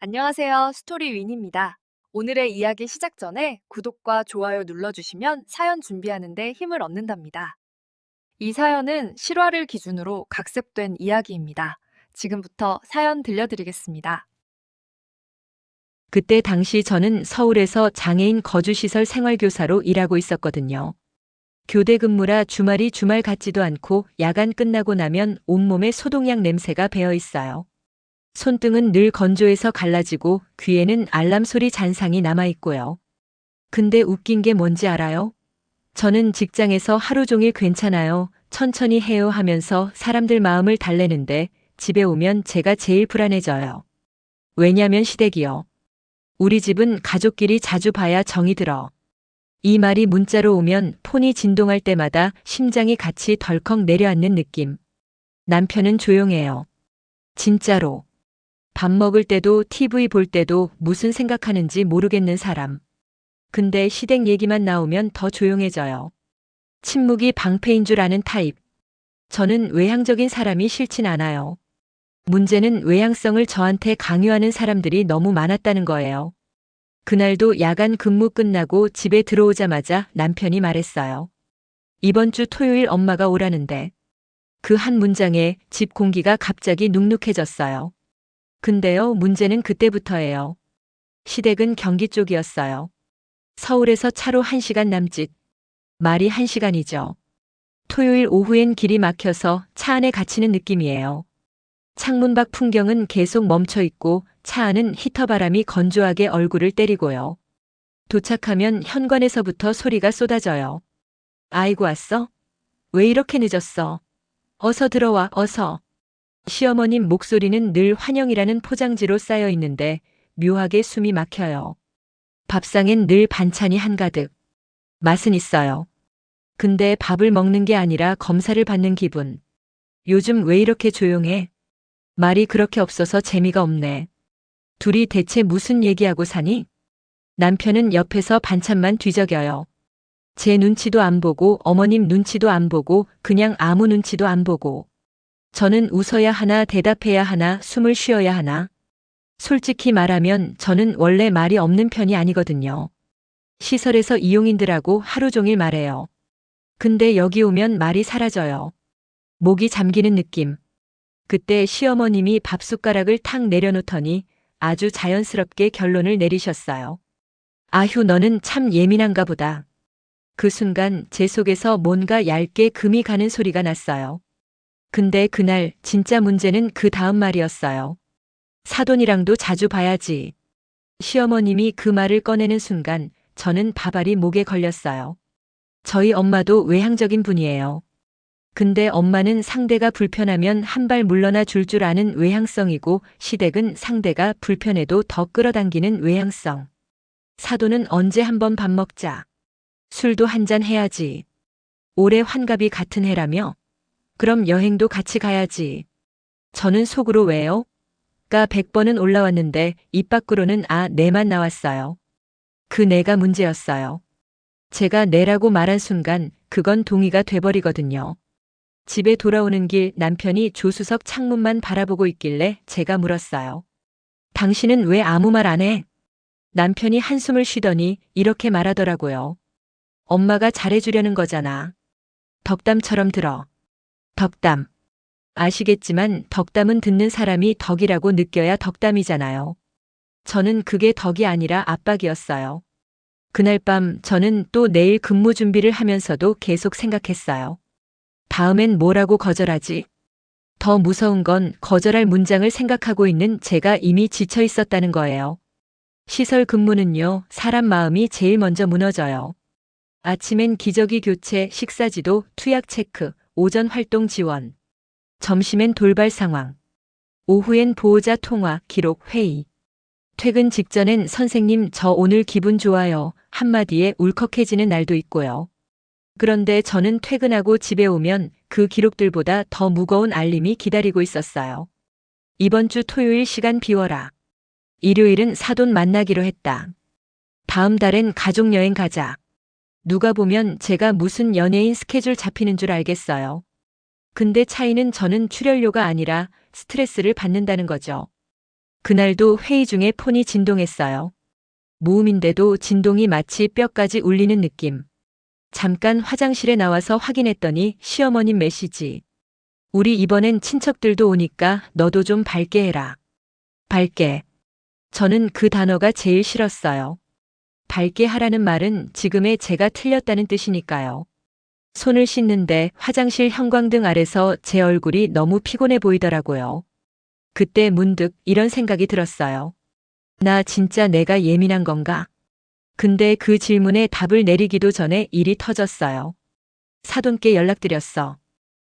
안녕하세요. 스토리윈입니다. 오늘의 이야기 시작 전에 구독과 좋아요 눌러주시면 사연 준비하는데 힘을 얻는답니다. 이 사연은 실화를 기준으로 각색된 이야기입니다. 지금부터 사연 들려드리겠습니다. 그때 당시 저는 서울에서 장애인 거주시설 생활교사로 일하고 있었거든요. 교대 근무라 주말이 주말 같지도 않고 야간 끝나고 나면 온몸에 소독약 냄새가 배어 있어요. 손등은 늘 건조해서 갈라지고 귀에는 알람 소리 잔상이 남아 있고요. 근데 웃긴 게 뭔지 알아요? 저는 직장에서 하루 종일 괜찮아요, 천천히 해요 하면서 사람들 마음을 달래는데 집에 오면 제가 제일 불안해져요. 왜냐면 시댁이요. 우리 집은 가족끼리 자주 봐야 정이 들어. 이 말이 문자로 오면 폰이 진동할 때마다 심장이 같이 덜컥 내려앉는 느낌. 남편은 조용해요. 진짜로. 밥 먹을 때도 TV 볼 때도 무슨 생각하는지 모르겠는 사람. 근데 시댁 얘기만 나오면 더 조용해져요. 침묵이 방패인 줄 아는 타입. 저는 외향적인 사람이 싫진 않아요. 문제는 외향성을 저한테 강요하는 사람들이 너무 많았다는 거예요. 그날도 야간 근무 끝나고 집에 들어오자마자 남편이 말했어요. 이번 주 토요일 엄마가 오라는데. 그 한 문장에 집 공기가 갑자기 눅눅해졌어요. 근데요, 문제는 그때부터예요. 시댁은 경기 쪽이었어요. 서울에서 차로 1시간 남짓. 말이 1시간이죠. 토요일 오후엔 길이 막혀서 차 안에 갇히는 느낌이에요. 창문 밖 풍경은 계속 멈춰 있고 차 안은 히터 바람이 건조하게 얼굴을 때리고요. 도착하면 현관에서부터 소리가 쏟아져요. 아이고 왔어? 왜 이렇게 늦었어? 어서 들어와, 어서. 시어머님 목소리는 늘 환영이라는 포장지로 쌓여 있는데 묘하게 숨이 막혀요. 밥상엔 늘 반찬이 한가득. 맛은 있어요. 근데 밥을 먹는 게 아니라 검사를 받는 기분. 요즘 왜 이렇게 조용해? 말이 그렇게 없어서 재미가 없네. 둘이 대체 무슨 얘기하고 사니? 남편은 옆에서 반찬만 뒤적여요. 제 눈치도 안 보고 어머님 눈치도 안 보고 그냥 아무 눈치도 안 보고. 저는 웃어야 하나 대답해야 하나 숨을 쉬어야 하나. 솔직히 말하면 저는 원래 말이 없는 편이 아니거든요. 시설에서 이용인들하고 하루 종일 말해요. 근데 여기 오면 말이 사라져요. 목이 잠기는 느낌. 그때 시어머님이 밥숟가락을 탁 내려놓더니 아주 자연스럽게 결론을 내리셨어요. 아휴, 너는 참 예민한가 보다. 그 순간 제 속에서 뭔가 얇게 금이 가는 소리가 났어요. 근데 그날 진짜 문제는 그 다음 말이었어요. 사돈이랑도 자주 봐야지. 시어머님이 그 말을 꺼내는 순간 저는 바바리 목에 걸렸어요. 저희 엄마도 외향적인 분이에요. 근데 엄마는 상대가 불편하면 한 발 물러나 줄 아는 외향성이고 시댁은 상대가 불편해도 더 끌어당기는 외향성. 사돈은 언제 한번 밥 먹자. 술도 한잔 해야지. 올해 환갑이 같은 해라며? 그럼 여행도 같이 가야지. 저는 속으로 왜요? 가 100번은 올라왔는데 입 밖으로는 내만 나왔어요. 그 내가 문제였어요. 제가 내라고 말한 순간 그건 동의가 돼버리거든요. 집에 돌아오는 길 남편이 조수석 창문만 바라보고 있길래 제가 물었어요. 당신은 왜 아무 말 안 해? 남편이 한숨을 쉬더니 이렇게 말하더라고요. 엄마가 잘해주려는 거잖아. 덕담처럼 들어. 덕담. 아시겠지만 덕담은 듣는 사람이 덕이라고 느껴야 덕담이잖아요. 저는 그게 덕이 아니라 압박이었어요. 그날 밤 저는 또 내일 근무 준비를 하면서도 계속 생각했어요. 다음엔 뭐라고 거절하지? 더 무서운 건 거절할 문장을 생각하고 있는 제가 이미 지쳐 있었다는 거예요. 시설 근무는요, 사람 마음이 제일 먼저 무너져요. 아침엔 기저귀 교체, 식사 지도, 투약 체크, 오전 활동 지원. 점심엔 돌발 상황. 오후엔 보호자 통화, 기록, 회의. 퇴근 직전엔 선생님 저 오늘 기분 좋아요 한마디에 울컥해지는 날도 있고요. 그런데 저는 퇴근하고 집에 오면 그 기록들보다 더 무거운 알림이 기다리고 있었어요. 이번 주 토요일 시간 비워라. 일요일은 사돈 만나기로 했다. 다음 달엔 가족여행 가자. 누가 보면 제가 무슨 연예인 스케줄 잡히는 줄 알겠어요. 근데 차이는 저는 출연료가 아니라 스트레스를 받는다는 거죠. 그날도 회의 중에 폰이 진동했어요. 무음인데도 진동이 마치 뼈까지 울리는 느낌. 잠깐 화장실에 나와서 확인했더니 시어머님 메시지. 우리 이번엔 친척들도 오니까 너도 좀 밝게 해라. 밝게. 저는 그 단어가 제일 싫었어요. 밝게 하라는 말은 지금의 제가 틀렸다는 뜻이니까요. 손을 씻는데 화장실 형광등 아래서 제 얼굴이 너무 피곤해 보이더라고요. 그때 문득 이런 생각이 들었어요. 나 진짜 내가 예민한 건가? 근데 그 질문에 답을 내리기도 전에 일이 터졌어요. 사돈께 연락드렸어.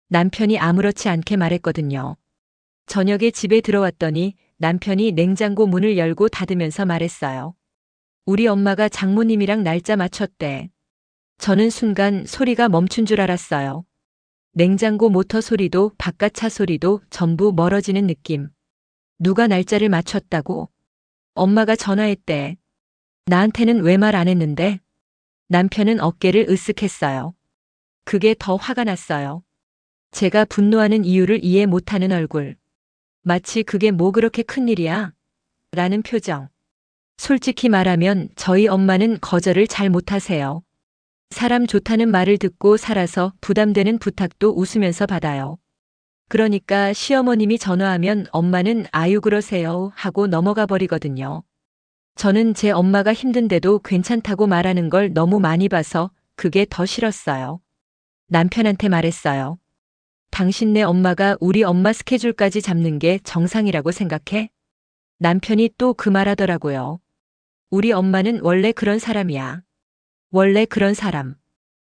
남편이 아무렇지 않게 말했거든요. 저녁에 집에 들어왔더니 남편이 냉장고 문을 열고 닫으면서 말했어요. 우리 엄마가 장모님이랑 날짜 맞췄대. 저는 순간 소리가 멈춘 줄 알았어요. 냉장고 모터 소리도 바깥 차 소리도 전부 멀어지는 느낌. 누가 날짜를 맞췄다고? 엄마가 전화했대. 나한테는 왜 말 안 했는데? 남편은 어깨를 으쓱했어요. 그게 더 화가 났어요. 제가 분노하는 이유를 이해 못하는 얼굴. 마치 그게 뭐 그렇게 큰일이야? 라는 표정. 솔직히 말하면 저희 엄마는 거절을 잘 못하세요. 사람 좋다는 말을 듣고 살아서 부담되는 부탁도 웃으면서 받아요. 그러니까 시어머님이 전화하면 엄마는 아유 그러세요 하고 넘어가 버리거든요. 저는 제 엄마가 힘든데도 괜찮다고 말하는 걸 너무 많이 봐서 그게 더 싫었어요. 남편한테 말했어요. 당신네 엄마가 우리 엄마 스케줄까지 잡는 게 정상이라고 생각해? 남편이 또 그 말하더라고요. 우리 엄마는 원래 그런 사람이야. 원래 그런 사람.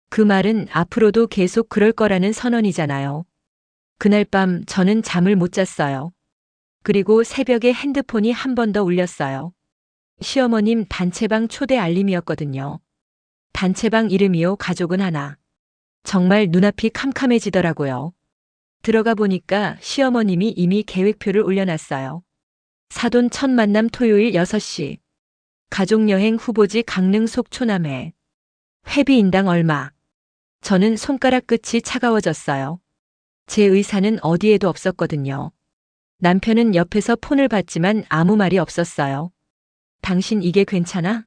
그 말은 앞으로도 계속 그럴 거라는 선언이잖아요. 그날 밤 저는 잠을 못 잤어요. 그리고 새벽에 핸드폰이 한 번 더 울렸어요. 시어머님 단체방 초대 알림이었거든요. 단체방 이름이요 가족은 하나. 정말 눈앞이 캄캄해지더라고요. 들어가 보니까 시어머님이 이미 계획표를 올려놨어요. 사돈 첫 만남 토요일 6시. 가족여행 후보지 강릉 속초남해. 회비 인당 얼마. 저는 손가락 끝이 차가워졌어요. 제 의사는 어디에도 없었거든요. 남편은 옆에서 폰을 봤지만 아무 말이 없었어요. 당신 이게 괜찮아?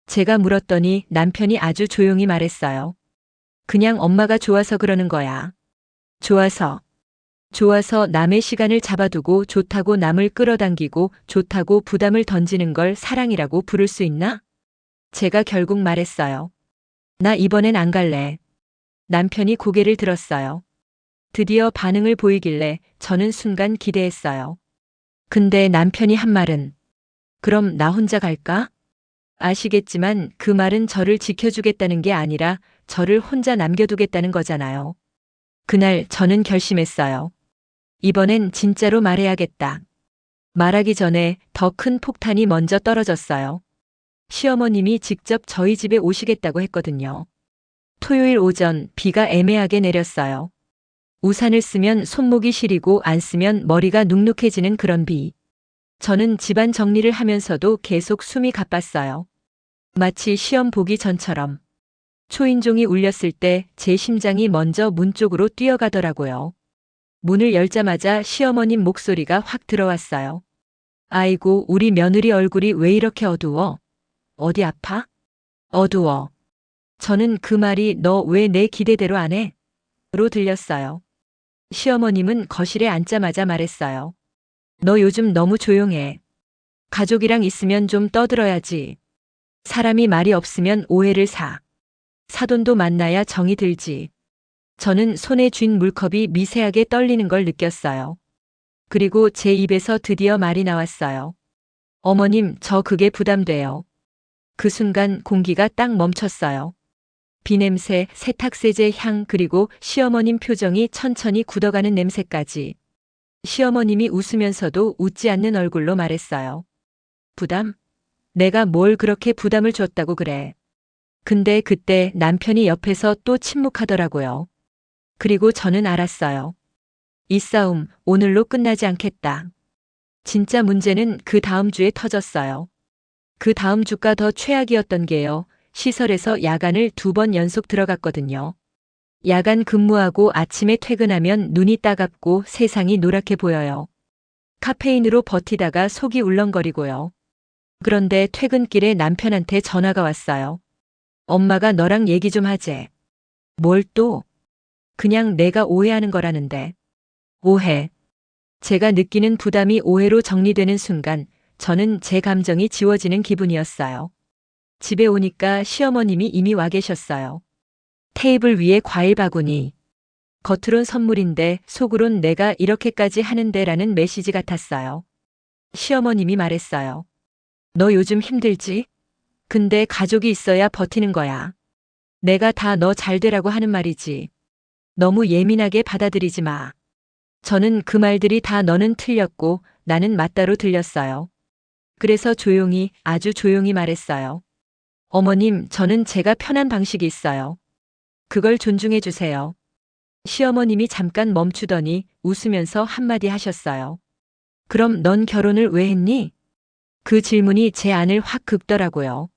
제가 물었더니 남편이 아주 조용히 말했어요. 그냥 엄마가 좋아서 그러는 거야. 좋아서. 좋아서 남의 시간을 잡아두고 좋다고 남을 끌어당기고 좋다고 부담을 던지는 걸 사랑이라고 부를 수 있나? 제가 결국 말했어요. 나 이번엔 안 갈래. 남편이 고개를 들었어요. 드디어 반응을 보이길래 저는 순간 기대했어요. 근데 남편이 한 말은 그럼 나 혼자 갈까? 아시겠지만 그 말은 저를 지켜주겠다는 게 아니라 저를 혼자 남겨두겠다는 거잖아요. 그날 저는 결심했어요. 이번엔 진짜로 말해야겠다. 말하기 전에 더 큰 폭탄이 먼저 떨어졌어요. 시어머님이 직접 저희 집에 오시겠다고 했거든요. 토요일 오전 비가 애매하게 내렸어요. 우산을 쓰면 손목이 시리고 안 쓰면 머리가 눅눅해지는 그런 비. 저는 집안 정리를 하면서도 계속 숨이 가빴어요. 마치 시험 보기 전처럼. 초인종이 울렸을 때 제 심장이 먼저 문 쪽으로 뛰어가더라고요. 문을 열자마자 시어머님 목소리가 확 들어왔어요. 아이고, 우리 며느리 얼굴이 왜 이렇게 어두워? 어디 아파? 어두워. 저는 그 말이 너 왜 내 기대대로 안 해? 로 들렸어요. 시어머님은 거실에 앉자마자 말했어요. 너 요즘 너무 조용해. 가족이랑 있으면 좀 떠들어야지. 사람이 말이 없으면 오해를 사. 사돈도 만나야 정이 들지. 저는 손에 쥔 물컵이 미세하게 떨리는 걸 느꼈어요. 그리고 제 입에서 드디어 말이 나왔어요. 어머님, 저 그게 부담돼요. 그 순간 공기가 딱 멈췄어요. 비냄새, 세탁세제 향, 그리고 시어머님 표정이 천천히 굳어가는 냄새까지. 시어머님이 웃으면서도 웃지 않는 얼굴로 말했어요. 부담? 내가 뭘 그렇게 부담을 줬다고 그래. 근데 그때 남편이 옆에서 또 침묵하더라고요. 그리고 저는 알았어요. 이 싸움 오늘로 끝나지 않겠다. 진짜 문제는 그 다음 주에 터졌어요. 그 다음 주가 더 최악이었던 게요. 시설에서 야간을 2번 연속 들어갔거든요. 야간 근무하고 아침에 퇴근하면 눈이 따갑고 세상이 노랗게 보여요. 카페인으로 버티다가 속이 울렁거리고요. 그런데 퇴근길에 남편한테 전화가 왔어요. 엄마가 너랑 얘기 좀 하재. 뭘 또? 그냥 내가 오해하는 거라는데. 오해. 제가 느끼는 부담이 오해로 정리되는 순간 저는 제 감정이 지워지는 기분이었어요. 집에 오니까 시어머님이 이미 와 계셨어요. 테이블 위에 과일 바구니. 겉으론 선물인데 속으론 내가 이렇게까지 하는데라는 메시지 같았어요. 시어머님이 말했어요. 너 요즘 힘들지? 근데 가족이 있어야 버티는 거야. 내가 다 너 잘 되라고 하는 말이지. 너무 예민하게 받아들이지 마. 저는 그 말들이 다 너는 틀렸고 나는 맞다로 들렸어요. 그래서 조용히, 아주 조용히 말했어요. 어머님, 저는 제가 편한 방식이 있어요. 그걸 존중해 주세요. 시어머님이 잠깐 멈추더니 웃으면서 한마디 하셨어요. 그럼 넌 결혼을 왜 했니? 그 질문이 제 안을 확 긁더라고요.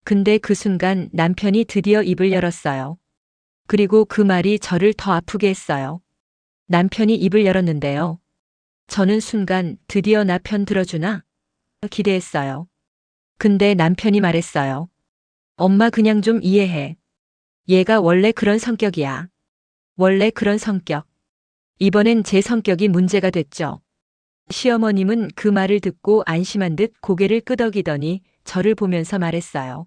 근데 그 순간 남편이 드디어 입을 열었어요. 그리고 그 말이 저를 더 아프게 했어요. 남편이 입을 열었는데요. 저는 순간 드디어 나 편 들어주나? 기대했어요. 근데 남편이 말했어요. 엄마 그냥 좀 이해해. 얘가 원래 그런 성격이야. 원래 그런 성격. 이번엔 제 성격이 문제가 됐죠. 시어머님은 그 말을 듣고 안심한 듯 고개를 끄덕이더니 저를 보면서 말했어요.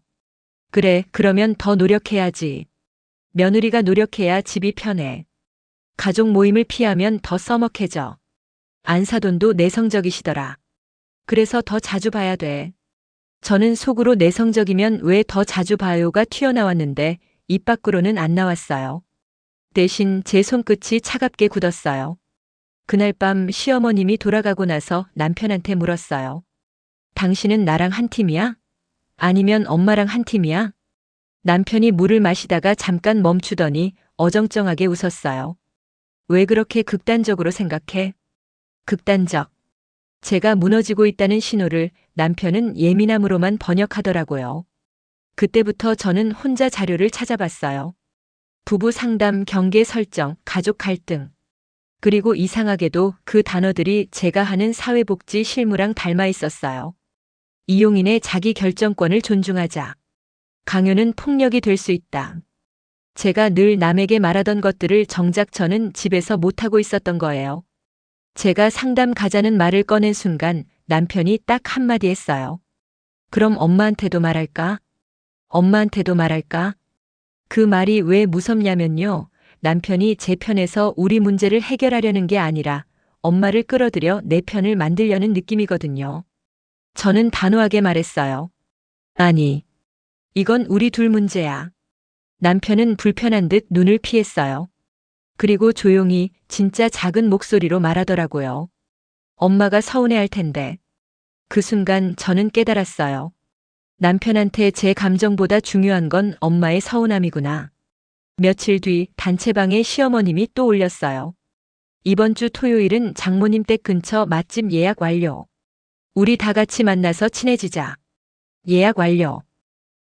그래, 그러면 더 노력해야지. 며느리가 노력해야 집이 편해. 가족 모임을 피하면 더 써먹해져. 안사돈도 내성적이시더라. 그래서 더 자주 봐야 돼. 저는 속으로 내성적이면 왜 더 자주 봐요가 튀어나왔는데 입 밖으로는 안 나왔어요. 대신 제 손끝이 차갑게 굳었어요. 그날 밤 시어머님이 돌아가고 나서 남편한테 물었어요. 당신은 나랑 한 팀이야? 아니면 엄마랑 한 팀이야? 남편이 물을 마시다가 잠깐 멈추더니 어정쩡하게 웃었어요. 왜 그렇게 극단적으로 생각해? 극단적. 제가 무너지고 있다는 신호를 남편은 예민함으로만 번역하더라고요. 그때부터 저는 혼자 자료를 찾아봤어요. 부부 상담, 경계 설정, 가족 갈등. 그리고 이상하게도 그 단어들이 제가 하는 사회복지 실무랑 닮아 있었어요. 이용인의 자기 결정권을 존중하자. 강요는 폭력이 될 수 있다. 제가 늘 남에게 말하던 것들을 정작 저는 집에서 못하고 있었던 거예요. 제가 상담 가자는 말을 꺼낸 순간 남편이 딱 한마디 했어요. 그럼 엄마한테도 말할까? 엄마한테도 말할까? 그 말이 왜 무섭냐면요. 남편이 제 편에서 우리 문제를 해결하려는 게 아니라 엄마를 끌어들여 내 편을 만들려는 느낌이거든요. 저는 단호하게 말했어요. 아니, 이건 우리 둘 문제야. 남편은 불편한 듯 눈을 피했어요. 그리고 조용히 진짜 작은 목소리로 말하더라고요. 엄마가 서운해할 텐데. 그 순간 저는 깨달았어요. 남편한테 제 감정보다 중요한 건 엄마의 서운함이구나. 며칠 뒤 단체방에 시어머님이 또 올렸어요. 이번 주 토요일은 장모님 댁 근처 맛집 예약 완료. 우리 다 같이 만나서 친해지자. 예약 완료.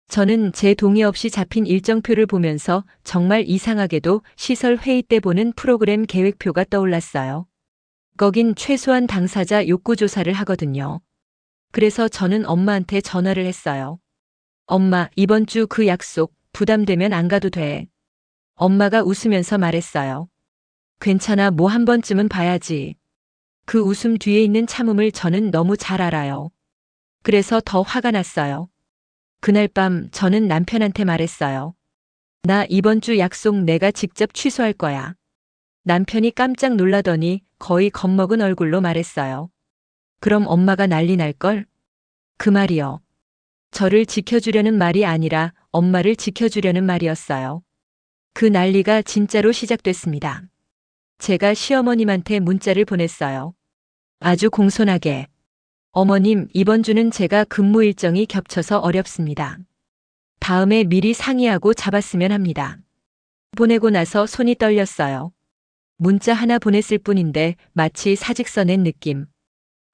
저는 제 동의 없이 잡힌 일정표를 보면서 정말 이상하게도 시설 회의 때 보는 프로그램 계획표가 떠올랐어요. 거긴 최소한 당사자 욕구 조사를 하거든요. 그래서 저는 엄마한테 전화를 했어요. 엄마, 이번 주 그 약속 부담되면 안 가도 돼. 엄마가 웃으면서 말했어요. 괜찮아, 뭐 한 번쯤은 봐야지. 그 웃음 뒤에 있는 참음을 저는 너무 잘 알아요. 그래서 더 화가 났어요. 그날 밤 저는 남편한테 말했어요. 나 이번 주 약속 내가 직접 취소할 거야. 남편이 깜짝 놀라더니 거의 겁먹은 얼굴로 말했어요. 그럼 엄마가 난리 날걸? 그 말이요. 저를 지켜주려는 말이 아니라 엄마를 지켜주려는 말이었어요. 그 난리가 진짜로 시작됐습니다. 제가 시어머님한테 문자를 보냈어요. 아주 공손하게. 어머님, 이번 주는 제가 근무 일정이 겹쳐서 어렵습니다. 다음에 미리 상의하고 잡았으면 합니다. 보내고 나서 손이 떨렸어요. 문자 하나 보냈을 뿐인데 마치 사직서 낸 느낌.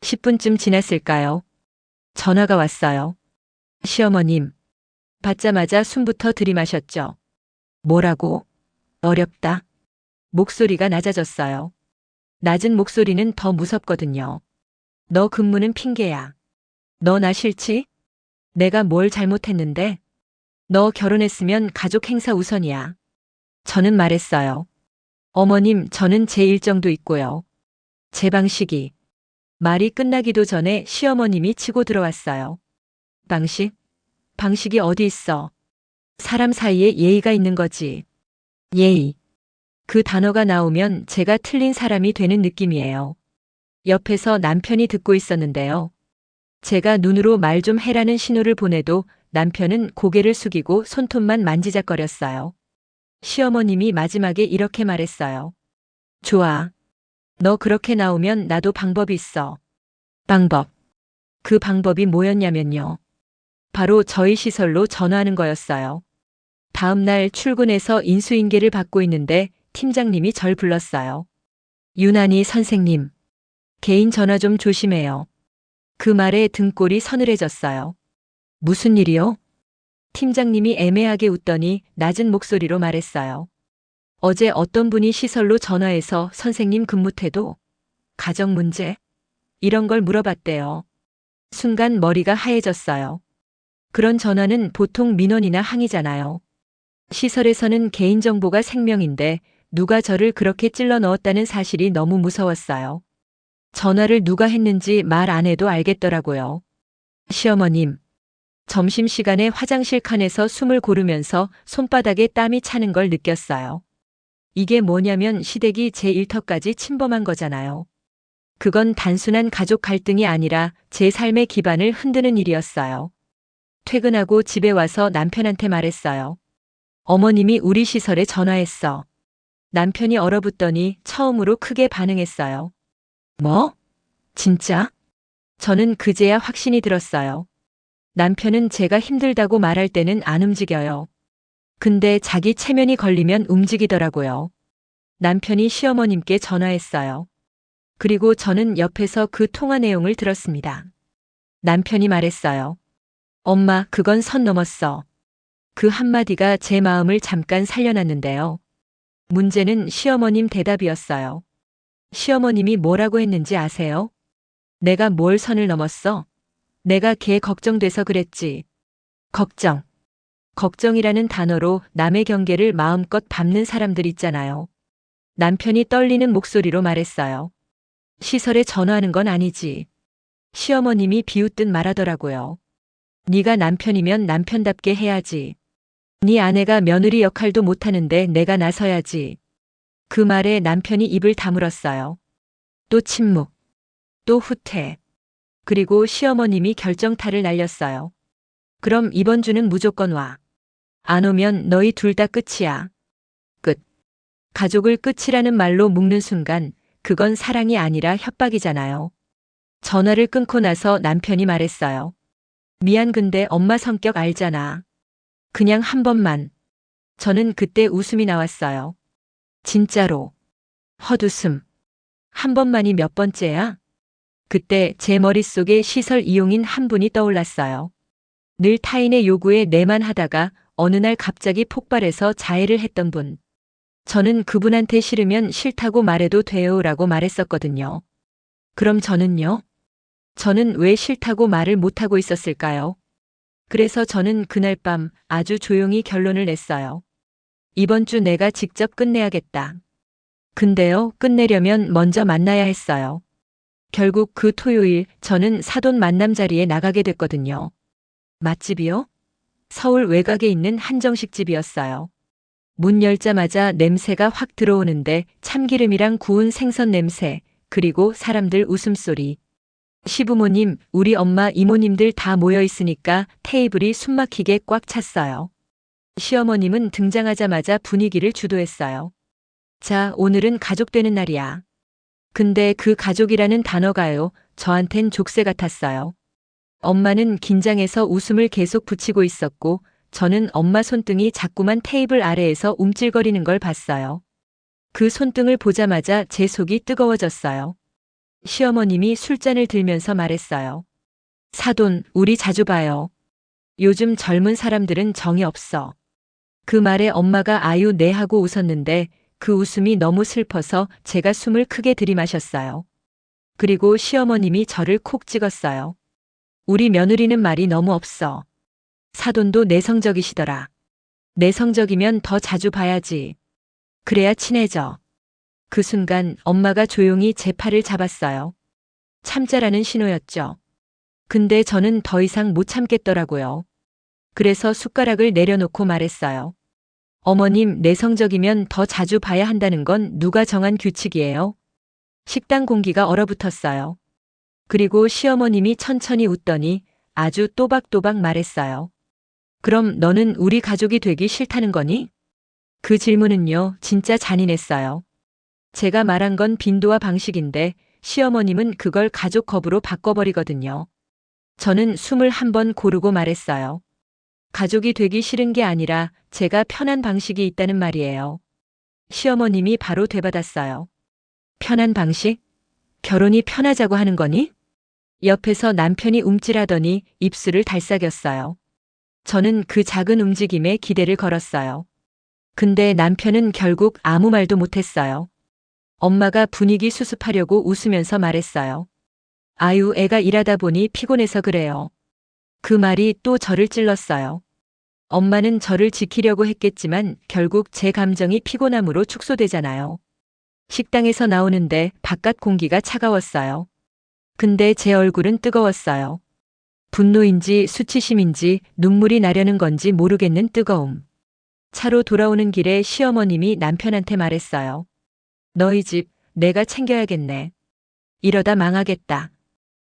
10분쯤 지났을까요? 전화가 왔어요. 시어머님. 받자마자 숨부터 들이마셨죠. 뭐라고? 어렵다. 목소리가 낮아졌어요. 낮은 목소리는 더 무섭거든요. 너 근무는 핑계야. 너 나 싫지? 내가 뭘 잘못했는데? 너 결혼했으면 가족 행사 우선이야. 저는 말했어요. 어머님, 저는 제 일정도 있고요. 제 방식이. 말이 끝나기도 전에 시어머님이 치고 들어왔어요. 방식? 방식이 어디 있어? 사람 사이에 예의가 있는 거지. 예의. 그 단어가 나오면 제가 틀린 사람이 되는 느낌이에요. 옆에서 남편이 듣고 있었는데요. 제가 눈으로 말 좀 해라는 신호를 보내도 남편은 고개를 숙이고 손톱만 만지작거렸어요. 시어머님이 마지막에 이렇게 말했어요. 좋아. 너 그렇게 나오면 나도 방법이 있어. 방법. 그 방법이 뭐였냐면요. 바로 저희 시설로 전화하는 거였어요. 다음 날 출근해서 인수인계를 받고 있는데 팀장님이 절 불렀어요. 유난히 선생님. 개인 전화 좀 조심해요. 그 말에 등골이 서늘해졌어요. 무슨 일이요? 팀장님이 애매하게 웃더니 낮은 목소리로 말했어요. 어제 어떤 분이 시설로 전화해서 선생님 근무 태도, 가정 문제, 이런 걸 물어봤대요. 순간 머리가 하얘졌어요. 그런 전화는 보통 민원이나 항의잖아요. 시설에서는 개인정보가 생명인데 누가 저를 그렇게 찔러 넣었다는 사실이 너무 무서웠어요. 전화를 누가 했는지 말 안 해도 알겠더라고요. 시어머님. 점심시간에 화장실 칸에서 숨을 고르면서 손바닥에 땀이 차는 걸 느꼈어요. 이게 뭐냐면 시댁이 제 일터까지 침범한 거잖아요. 그건 단순한 가족 갈등이 아니라 제 삶의 기반을 흔드는 일이었어요. 퇴근하고 집에 와서 남편한테 말했어요. 어머님이 우리 시설에 전화했어. 남편이 얼어붙더니 처음으로 크게 반응했어요. 뭐? 진짜? 저는 그제야 확신이 들었어요. 남편은 제가 힘들다고 말할 때는 안 움직여요. 근데 자기 체면이 걸리면 움직이더라고요. 남편이 시어머님께 전화했어요. 그리고 저는 옆에서 그 통화 내용을 들었습니다. 남편이 말했어요. 엄마, 그건 선 넘었어. 그 한마디가 제 마음을 잠깐 살려놨는데요. 문제는 시어머님 대답이었어요. 시어머님이 뭐라고 했는지 아세요? 내가 뭘 선을 넘었어? 내가 걔 걱정돼서 그랬지. 걱정. 걱정이라는 단어로 남의 경계를 마음껏 밟는 사람들 있잖아요. 남편이 떨리는 목소리로 말했어요. 시설에 전화하는 건 아니지. 시어머님이 비웃듯 말하더라고요. 네가 남편이면 남편답게 해야지. 네 아내가 며느리 역할도 못하는데 내가 나서야지. 그 말에 남편이 입을 다물었어요. 또 침묵. 또 후퇴. 그리고 시어머님이 결정타를 날렸어요. 그럼 이번 주는 무조건 와. 안 오면 너희 둘 다 끝이야. 끝. 가족을 끝이라는 말로 묶는 순간 그건 사랑이 아니라 협박이잖아요. 전화를 끊고 나서 남편이 말했어요. 미안, 근데 엄마 성격 알잖아. 그냥 한 번만. 저는 그때 웃음이 나왔어요. 진짜로. 헛웃음. 한 번만이 몇 번째야? 그때 제 머릿속에 시설 이용인 한 분이 떠올랐어요. 늘 타인의 요구에 내만 하다가 어느 날 갑자기 폭발해서 자해를 했던 분. 저는 그분한테 싫으면 싫다고 말해도 돼요라고 말했었거든요. 그럼 저는요? 저는 왜 싫다고 말을 못하고 있었을까요? 그래서 저는 그날 밤 아주 조용히 결론을 냈어요. 이번 주 내가 직접 끝내야겠다. 근데요, 끝내려면 먼저 만나야 했어요. 결국 그 토요일 저는 사돈 만남 자리에 나가게 됐거든요. 맛집이요? 서울 외곽에 있는 한정식집이었어요. 문 열자마자 냄새가 확 들어오는데 참기름이랑 구운 생선 냄새, 그리고 사람들 웃음소리. 시부모님, 우리 엄마, 이모님들 다 모여 있으니까 테이블이 숨막히게 꽉 찼어요. 시어머님은 등장하자마자 분위기를 주도했어요. 자, 오늘은 가족 되는 날이야. 근데 그 가족이라는 단어가요, 저한텐 족쇄 같았어요. 엄마는 긴장해서 웃음을 계속 붙이고 있었고, 저는 엄마 손등이 자꾸만 테이블 아래에서 움찔거리는 걸 봤어요. 그 손등을 보자마자 제 속이 뜨거워졌어요. 시어머님이 술잔을 들면서 말했어요. 사돈, 우리 자주 봐요. 요즘 젊은 사람들은 정이 없어. 그 말에 엄마가 아유 네 하고 웃었는데 그 웃음이 너무 슬퍼서 제가 숨을 크게 들이마셨어요. 그리고 시어머님이 저를 콕 찍었어요. 우리 며느리는 말이 너무 없어. 사돈도 내성적이시더라. 내성적이면 더 자주 봐야지. 그래야 친해져. 그 순간 엄마가 조용히 제 팔을 잡았어요. 참자라는 신호였죠. 근데 저는 더 이상 못 참겠더라고요. 그래서 숟가락을 내려놓고 말했어요. 어머님, 내성적이면 더 자주 봐야 한다는 건 누가 정한 규칙이에요? 식당 공기가 얼어붙었어요. 그리고 시어머님이 천천히 웃더니 아주 또박또박 말했어요. 그럼 너는 우리 가족이 되기 싫다는 거니? 그 질문은요, 진짜 잔인했어요. 제가 말한 건 빈도와 방식인데 시어머님은 그걸 가족겁으로 바꿔버리거든요. 저는 숨을 한번 고르고 말했어요. 가족이 되기 싫은 게 아니라 제가 편한 방식이 있다는 말이에요. 시어머님이 바로 되받았어요. 편한 방식? 결혼이 편하자고 하는 거니? 옆에서 남편이 움찔하더니 입술을 달싹였어요. 저는 그 작은 움직임에 기대를 걸었어요. 근데 남편은 결국 아무 말도 못했어요. 엄마가 분위기 수습하려고 웃으면서 말했어요. 아유, 애가 일하다 보니 피곤해서 그래요. 그 말이 또 저를 찔렀어요. 엄마는 저를 지키려고 했겠지만 결국 제 감정이 피곤함으로 축소되잖아요. 식당에서 나오는데 바깥 공기가 차가웠어요. 근데 제 얼굴은 뜨거웠어요. 분노인지 수치심인지 눈물이 나려는 건지 모르겠는 뜨거움. 차로 돌아오는 길에 시어머님이 남편한테 말했어요. 너희 집 내가 챙겨야겠네. 이러다 망하겠다.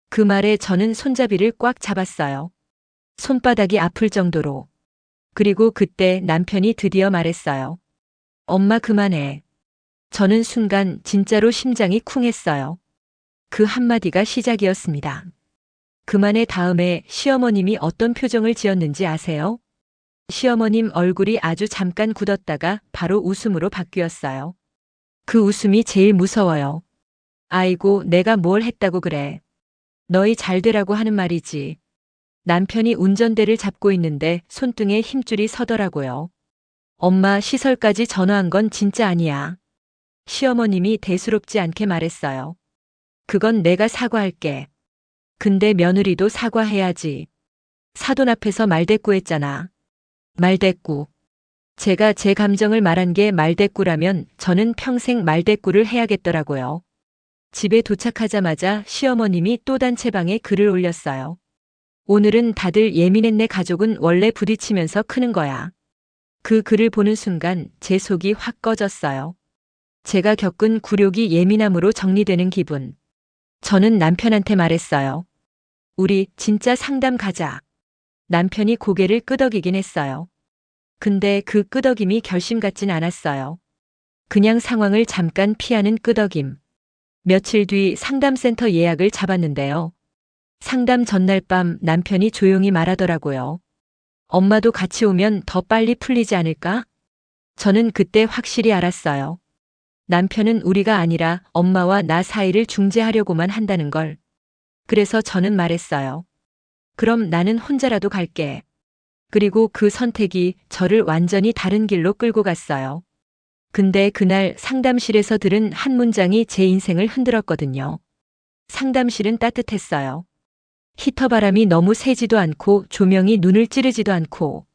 그 말에 저는 손잡이를 꽉 잡았어요. 손바닥이 아플 정도로. 그리고 그때 남편이 드디어 말했어요. 엄마 그만해. 저는 순간 진짜로 심장이 쿵했어요. 그 한마디가 시작이었습니다. 그만의 다음에 시어머님이 어떤 표정을 지었는지 아세요? 시어머님 얼굴이 아주 잠깐 굳었다가 바로 웃음으로 바뀌었어요. 그 웃음이 제일 무서워요. 아이고, 내가 뭘 했다고 그래. 너희 잘 되라고 하는 말이지. 남편이 운전대를 잡고 있는데 손등에 힘줄이 서더라고요. 엄마, 시설까지 전화한 건 진짜 아니야. 시어머님이 대수롭지 않게 말했어요. 그건 내가 사과할게. 근데 며느리도 사과해야지. 사돈 앞에서 말대꾸했잖아. 말대꾸. 제가 제 감정을 말한 게 말대꾸라면 저는 평생 말대꾸를 해야겠더라고요. 집에 도착하자마자 시어머님이 또 단체방에 글을 올렸어요. 오늘은 다들 예민했네. 가족은 원래 부딪히면서 크는 거야. 그 글을 보는 순간 제 속이 확 꺼졌어요. 제가 겪은 굴욕이 예민함으로 정리되는 기분. 저는 남편한테 말했어요. 우리 진짜 상담 가자. 남편이 고개를 끄덕이긴 했어요. 근데 그 끄덕임이 결심 같진 않았어요. 그냥 상황을 잠깐 피하는 끄덕임. 며칠 뒤 상담센터 예약을 잡았는데요. 상담 전날 밤 남편이 조용히 말하더라고요. 엄마도 같이 오면 더 빨리 풀리지 않을까? 저는 그때 확실히 알았어요. 남편은 우리가 아니라 엄마와 나 사이를 중재하려고만 한다는 걸. 그래서 저는 말했어요. 그럼 나는 혼자라도 갈게. 그리고 그 선택이 저를 완전히 다른 길로 끌고 갔어요. 근데 그날 상담실에서 들은 한 문장이 제 인생을 흔들었거든요. 상담실은 따뜻했어요. 히터 바람이 너무 세지도 않고 조명이 눈을 찌르지도 않고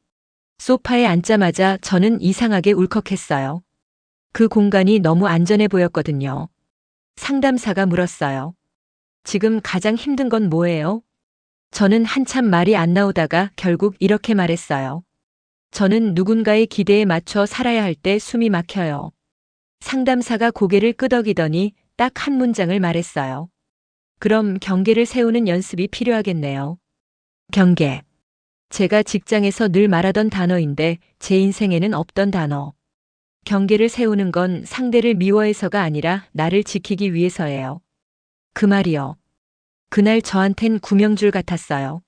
소파에 앉자마자 저는 이상하게 울컥했어요. 그 공간이 너무 안전해 보였거든요. 상담사가 물었어요. 지금 가장 힘든 건 뭐예요? 저는 한참 말이 안 나오다가 결국 이렇게 말했어요. 저는 누군가의 기대에 맞춰 살아야 할 때 숨이 막혀요. 상담사가 고개를 끄덕이더니 딱 한 문장을 말했어요. 그럼 경계를 세우는 연습이 필요하겠네요. 경계. 제가 직장에서 늘 말하던 단어인데 제 인생에는 없던 단어. 경계를 세우는 건 상대를 미워해서가 아니라 나를 지키기 위해서예요. 그 말이요. 그날 저한텐 구명줄 같았어요.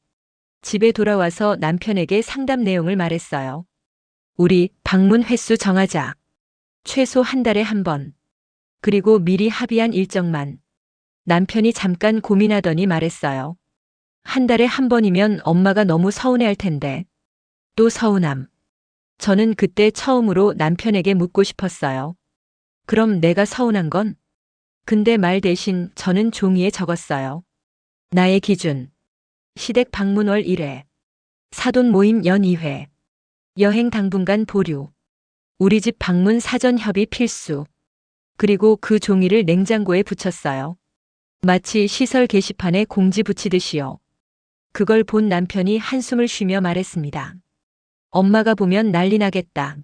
집에 돌아와서 남편에게 상담 내용을 말했어요. 우리 방문 횟수 정하자. 최소 한 달에 한 번. 그리고 미리 합의한 일정만. 남편이 잠깐 고민하더니 말했어요. 한 달에 한 번이면 엄마가 너무 서운해할 텐데. 또 서운함. 저는 그때 처음으로 남편에게 묻고 싶었어요. 그럼 내가 서운한 건? 근데 말 대신 저는 종이에 적었어요. 나의 기준. 시댁 방문월 1회. 사돈 모임 연 2회. 여행 당분간 보류. 우리 집 방문 사전 협의 필수. 그리고 그 종이를 냉장고에 붙였어요. 마치 시설 게시판에 공지 붙이듯이요. 그걸 본 남편이 한숨을 쉬며 말했습니다. 엄마가 보면 난리 나겠다.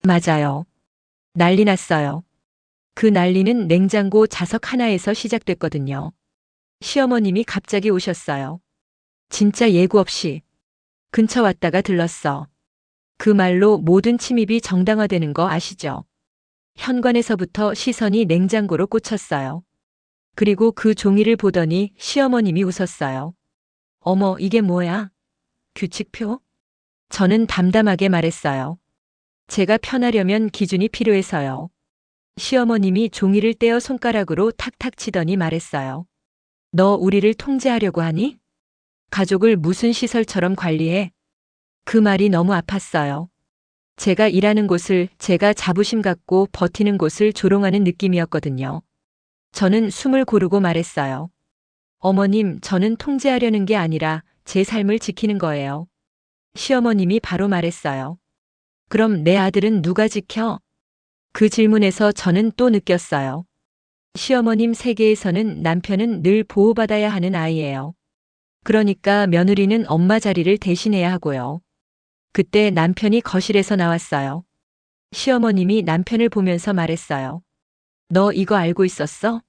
맞아요. 난리 났어요. 그 난리는 냉장고 자석 하나에서 시작됐거든요. 시어머님이 갑자기 오셨어요. 진짜 예고 없이. 근처 왔다가 들렀어. 그 말로 모든 침입이 정당화되는 거 아시죠? 현관에서부터 시선이 냉장고로 꽂혔어요. 그리고 그 종이를 보더니 시어머님이 웃었어요. 어머, 이게 뭐야? 규칙표? 저는 담담하게 말했어요. 제가 편하려면 기준이 필요해서요. 시어머님이 종이를 떼어 손가락으로 탁탁 치더니 말했어요. 너 우리를 통제하려고 하니? 가족을 무슨 시설처럼 관리해? 그 말이 너무 아팠어요. 제가 일하는 곳을, 제가 자부심 갖고 버티는 곳을 조롱하는 느낌이었거든요. 저는 숨을 고르고 말했어요. 어머님, 저는 통제하려는 게 아니라 제 삶을 지키는 거예요. 시어머님이 바로 말했어요. 그럼 내 아들은 누가 지켜? 그 질문에서 저는 또 느꼈어요. 시어머님 세계에서는 남편은 늘 보호받아야 하는 아이예요. 그러니까 며느리는 엄마 자리를 대신해야 하고요. 그때 남편이 거실에서 나왔어요. 시어머님이 남편을 보면서 말했어요. 너 이거 알고 있었어?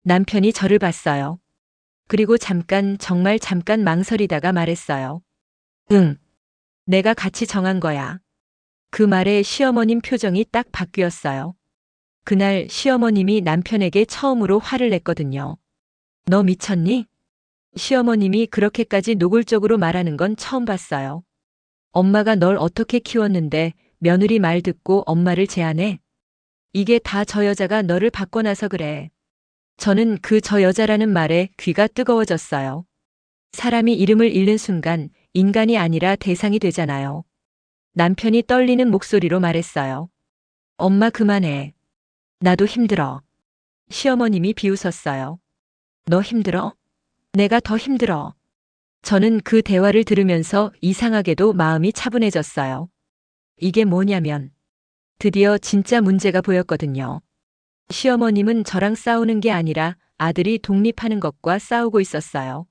남편이 저를 봤어요. 그리고 잠깐, 정말 잠깐 망설이다가 말했어요. 응. 내가 같이 정한 거야. 그 말에 시어머님 표정이 딱 바뀌었어요. 그날 시어머님이 남편에게 처음으로 화를 냈거든요. 너 미쳤니? 시어머님이 그렇게까지 노골적으로 말하는 건 처음 봤어요. 엄마가 널 어떻게 키웠는데 며느리 말 듣고 엄마를 제안해? 이게 다 저 여자가 너를 바꿔놔서 그래. 저는 그 저 여자라는 말에 귀가 뜨거워졌어요. 사람이 이름을 잃는 순간 인간이 아니라 대상이 되잖아요. 남편이 떨리는 목소리로 말했어요. 엄마 그만해. 나도 힘들어. 시어머님이 비웃었어요. 너 힘들어? 내가 더 힘들어. 저는 그 대화를 들으면서 이상하게도 마음이 차분해졌어요. 이게 뭐냐면 드디어 진짜 문제가 보였거든요. 시어머님은 저랑 싸우는 게 아니라 아들이 독립하는 것과 싸우고 있었어요.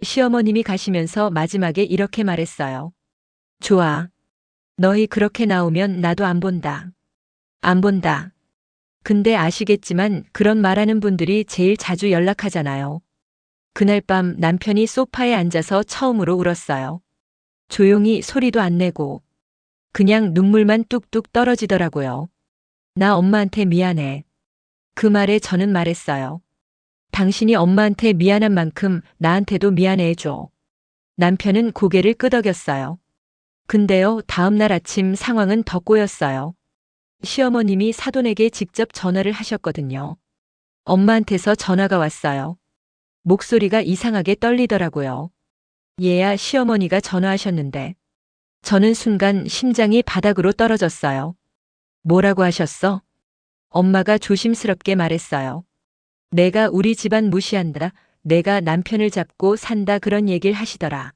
시어머님이 가시면서 마지막에 이렇게 말했어요. 좋아. 너희 그렇게 나오면 나도 안 본다. 안 본다. 근데 아시겠지만 그런 말하는 분들이 제일 자주 연락하잖아요. 그날 밤 남편이 소파에 앉아서 처음으로 울었어요. 조용히 소리도 안 내고 그냥 눈물만 뚝뚝 떨어지더라고요. 나 엄마한테 미안해. 그 말에 저는 말했어요. 당신이 엄마한테 미안한 만큼 나한테도 미안해해줘. 남편은 고개를 끄덕였어요. 근데요, 다음날 아침 상황은 더 꼬였어요. 시어머님이 사돈에게 직접 전화를 하셨거든요. 엄마한테서 전화가 왔어요. 목소리가 이상하게 떨리더라고요. 얘야, 시어머니가 전화하셨는데. 저는 순간 심장이 바닥으로 떨어졌어요. 뭐라고 하셨어? 엄마가 조심스럽게 말했어요. 내가 우리 집안 무시한다. 내가 남편을 잡고 산다 그런 얘기를 하시더라.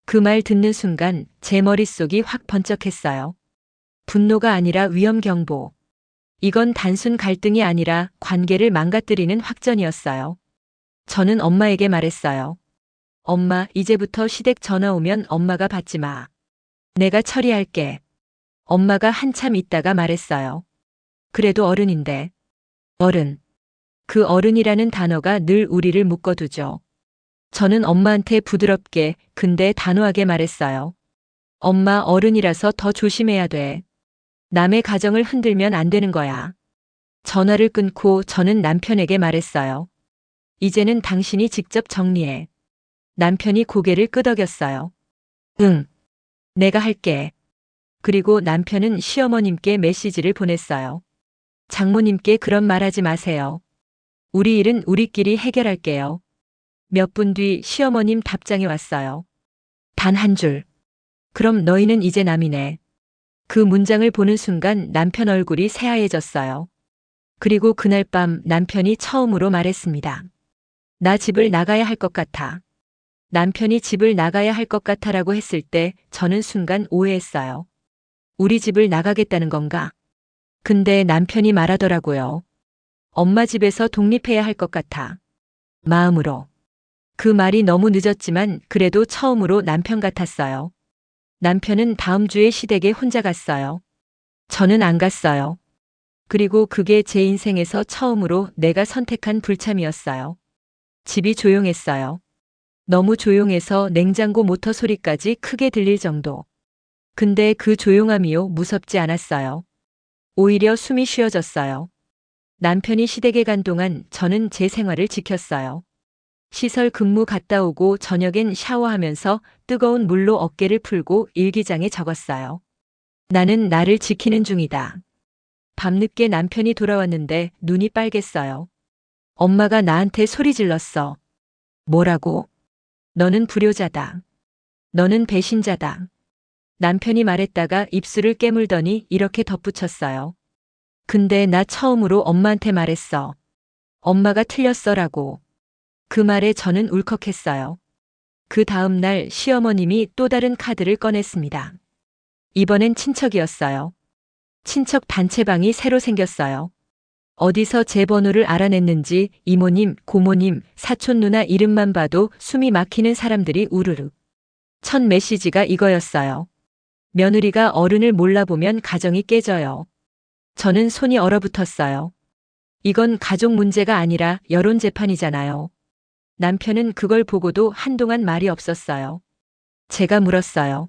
그 말 듣는 순간 제 머릿속이 확 번쩍했어요. 분노가 아니라 위험 경보. 이건 단순 갈등이 아니라 관계를 망가뜨리는 확전이었어요. 저는 엄마에게 말했어요. 엄마, 이제부터 시댁 전화 오면 엄마가 받지 마. 내가 처리할게. 엄마가 한참 있다가 말했어요. 그래도 어른인데. 어른. 그 어른이라는 단어가 늘 우리를 묶어두죠. 저는 엄마한테 부드럽게 근데 단호하게 말했어요. 엄마, 어른이라서 더 조심해야 돼. 남의 가정을 흔들면 안 되는 거야. 전화를 끊고 저는 남편에게 말했어요. 이제는 당신이 직접 정리해. 남편이 고개를 끄덕였어요. 응. 내가 할게. 그리고 남편은 시어머님께 메시지를 보냈어요. 장모님께 그런 말하지 마세요. 우리 일은 우리끼리 해결할게요. 몇 분 뒤 시어머님 답장이 왔어요. 단 한 줄. 그럼 너희는 이제 남이네. 그 문장을 보는 순간 남편 얼굴이 새하얘졌어요. 그리고 그날 밤 남편이 처음으로 말했습니다. 나 집을 나가야 할 것 같아. 남편이 집을 나가야 할 것 같아라고 했을 때 저는 순간 오해했어요. 우리 집을 나가겠다는 건가? 근데 남편이 말하더라고요. 엄마 집에서 독립해야 할 것 같아. 마음으로. 그 말이 너무 늦었지만 그래도 처음으로 남편 같았어요. 남편은 다음 주에 시댁에 혼자 갔어요. 저는 안 갔어요. 그리고 그게 제 인생에서 처음으로 내가 선택한 불참이었어요. 집이 조용했어요. 너무 조용해서 냉장고 모터 소리까지 크게 들릴 정도. 근데 그 조용함이요 무섭지 않았어요. 오히려 숨이 쉬어졌어요. 남편이 시댁에 간 동안 저는 제 생활을 지켰어요. 시설 근무 갔다 오고 저녁엔 샤워하면서 뜨거운 물로 어깨를 풀고 일기장에 적었어요. 나는 나를 지키는 중이다. 밤늦게 남편이 돌아왔는데 눈이 빨갰어요. 엄마가 나한테 소리 질렀어. 뭐라고? 너는 불효자다. 너는 배신자다. 남편이 말했다가 입술을 깨물더니 이렇게 덧붙였어요. 근데 나 처음으로 엄마한테 말했어. 엄마가 틀렸어라고. 그 말에 저는 울컥했어요. 그 다음 날 시어머님이 또 다른 카드를 꺼냈습니다. 이번엔 친척이었어요. 친척 단체방이 새로 생겼어요. 어디서 제 번호를 알아냈는지 이모님, 고모님, 사촌 누나 이름만 봐도 숨이 막히는 사람들이 우르르. 첫 메시지가 이거였어요. 며느리가 어른을 몰라보면 가정이 깨져요. 저는 손이 얼어붙었어요. 이건 가족 문제가 아니라 여론 재판이잖아요. 남편은 그걸 보고도 한동안 말이 없었어요. 제가 물었어요.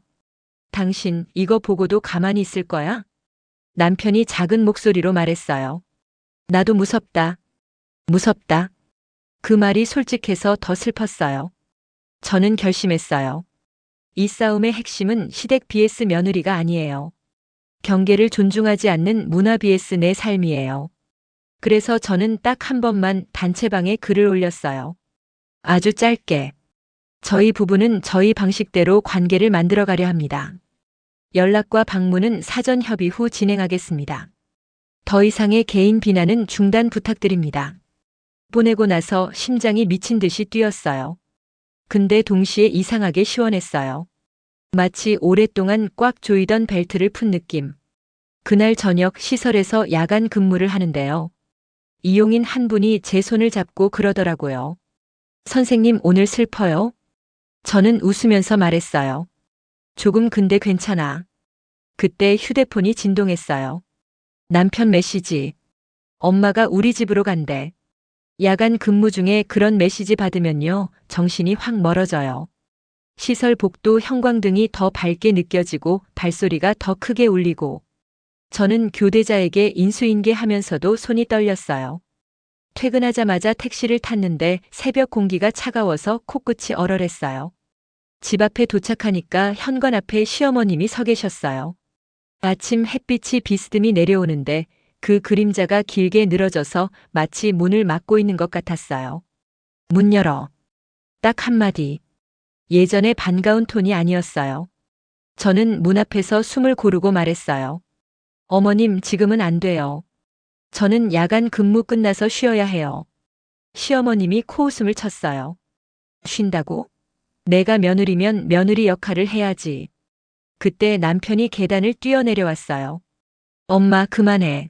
당신 이거 보고도 가만히 있을 거야? 남편이 작은 목소리로 말했어요. 나도 무섭다. 무섭다. 그 말이 솔직해서 더 슬펐어요. 저는 결심했어요. 이 싸움의 핵심은 시댁 vs 며느리가 아니에요. 경계를 존중하지 않는 문화 vs 내 삶이에요. 그래서 저는 딱 한 번만 단체방에 글을 올렸어요. 아주 짧게. 저희 부부는 저희 방식대로 관계를 만들어가려 합니다. 연락과 방문은 사전 협의 후 진행하겠습니다. 더 이상의 개인 비난은 중단 부탁드립니다. 보내고 나서 심장이 미친 듯이 뛰었어요. 근데 동시에 이상하게 시원했어요. 마치 오랫동안 꽉 조이던 벨트를 푼 느낌. 그날 저녁 시설에서 야간 근무를 하는데요. 이용인 한 분이 제 손을 잡고 그러더라고요. 선생님 오늘 슬퍼요? 저는 웃으면서 말했어요. 조금 근데 괜찮아. 그때 휴대폰이 진동했어요. 남편 메시지. 엄마가 우리 집으로 간대. 야간 근무 중에 그런 메시지 받으면요, 정신이 확 멀어져요. 시설 복도 형광등이 더 밝게 느껴지고 발소리가 더 크게 울리고 저는 교대자에게 인수인계하면서도 손이 떨렸어요. 퇴근하자마자 택시를 탔는데 새벽 공기가 차가워서 코끝이 얼얼했어요. 집 앞에 도착하니까 현관 앞에 시어머님이 서 계셨어요. 아침 햇빛이 비스듬히 내려오는데 그 그림자가 길게 늘어져서 마치 문을 막고 있는 것 같았어요. 문 열어. 딱 한마디. 예전의 반가운 톤이 아니었어요. 저는 문 앞에서 숨을 고르고 말했어요. 어머님, 지금은 안 돼요. 저는 야간 근무 끝나서 쉬어야 해요. 시어머님이 코웃음을 쳤어요. 쉰다고? 내가 며느리면 며느리 역할을 해야지. 그때 남편이 계단을 뛰어내려왔어요. 엄마, 그만해.